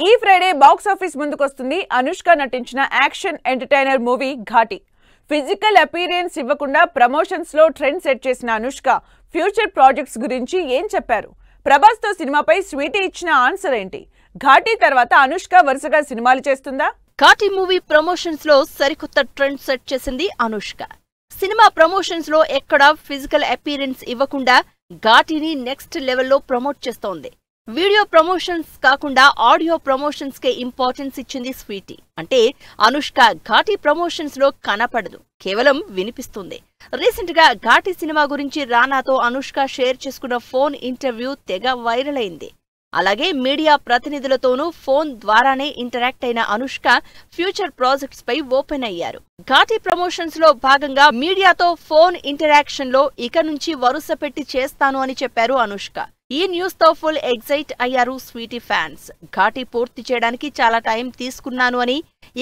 ఈ Friday box office ముందుకొస్తుంది అనుష్క నటించిన action entertainer movie Ghaati. Physical appearance ఇవ్వకుండా ప్రమోషన్స్ లో ట్రెండ్ సెట్ చేసిన అనుష్క ఫ్యూచర్ ప్రాజెక్ట్స్ గురించి ఏం చెప్పారు? ప్రభాస్ తో సినిమాపై స్వీటీ ఇచ్చిన ఆన్సర్ ఏంటి? ఘాటి తర్వాత అనుష్క వరుసగా సినిమాలు చేస్తుందా? ఘాటి మూవీ ప్రమోషన్స్ లో సరికొత్త ట్రెండ్ సెట్ చేసింది అనుష్క. సినిమా ప్రమోషన్స్ లో ఎక్కడా ఫిజికల్ అపీరెన్స్ ఇవ్వకుండా ఘాటిని నెక్స్ట్ లెవెల్లో ప్రమోట్ చేస్తోంది. వీడియో ప్రమోషన్స్ కాకుండా ఆడియో ప్రమోషన్స్ కే ఇంపార్టెన్స్ ఇచ్చింది స్వీటీ. అంటే అనుష్క ఘాటి ప్రమోషన్స్ లో కనపడదు, కేవలం వినిపిస్తుంది. రీసెంట్ గా ఘాటి సినిమా గురించి రానాతో అనుష్క షేర్ చేసుకున్న ఫోన్ ఇంటర్వ్యూ తెగ వైరల్ అయింది. అలాగే మీడియా ప్రతినిధులతోనూ ఫోన్ ద్వారానే ఇంటరాక్ట్ అయిన అనుష్క ఫ్యూచర్ ప్రాజెక్ట్స్ పై ఓపెన్ అయ్యారు. ఘాటి ప్రమోషన్స్ లో భాగంగా మీడియాతో ఫోన్ ఇంటరాక్షన్ లో ఇక నుంచి వరుస పెట్టి చేస్తాను అని చెప్పారు అనుష్క. ఈ న్యూస్ తో ఫుల్ ఎగ్జైట్ అయ్యారు స్వీటీ ఫ్యాన్స్. ఘాటి పూర్తి చేయడానికి చాలా టైం తీసుకున్నాను అని,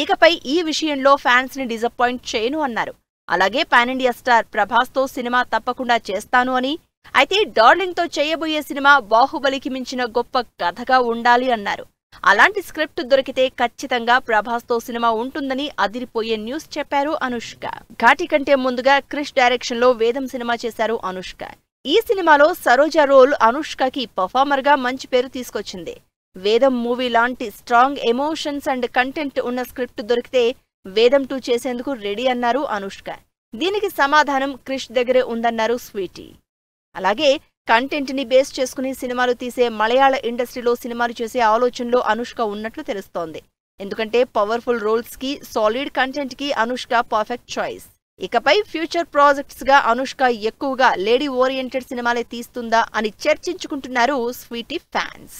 ఇకపై ఈ విషయంలో ఫ్యాన్స్ ని డిసప్పాయింట్ చేయను అన్నారు. అలాగే పాన్ ఇండియా స్టార్ ప్రభాస్ తో సినిమా తప్పకుండా చేస్తాను అని, అయితే డార్లింగ్ తో చేయబోయే సినిమా బాహుబలికి మించిన గొప్ప కథగా ఉండాలి అన్నారు. అలాంటి స్క్రిప్ట్ దొరికితే ఖచ్చితంగా ప్రభాస్ తో సినిమా ఉంటుందని అదిరిపోయే న్యూస్ చెప్పారు అనుష్క. ఘాటి కంటే ముందుగా క్రిష్ డైరెక్షన్ లో వేదం సినిమా చేశారు అనుష్క. ఈ సినిమాలో సరోజా రోల్ అనుష్కకి పర్ఫార్మర్ గా మంచి పేరు తీసుకొచ్చింది. వేదం మూవీ లాంటి స్ట్రాంగ్ ఎమోషన్స్ అండ్ కంటెంట్ ఉన్న స్క్రిప్ట్ దొరికితే వేదం 2 చేసేందుకు రెడీ అన్నారు అనుష్క. దీనికి సమాధానం క్రిష్ దగ్గరే ఉందన్నారు స్వీటీ. అలాగే కంటెంట్ ని బేస్ చేసుకుని సినిమాలు తీసే మలయాళ ఇండస్ట్రీలో సినిమాలు చేసే ఆలోచనలో అనుష్క ఉన్నట్లు తెలుస్తోంది. ఎందుకంటే పవర్ఫుల్ రోల్స్ కి, సాలిడ్ కంటెంట్ కి అనుష్క పర్ఫెక్ట్ చాయిస్. ఇకపై ఫ్యూచర్ ప్రాజెక్ట్స్ గా అనుష్క ఎక్కువగా లేడీ ఓరియంటెడ్ సినిమాలే తీస్తుందా అని చర్చించుకుంటున్నారు స్వీటీ ఫ్యాన్స్.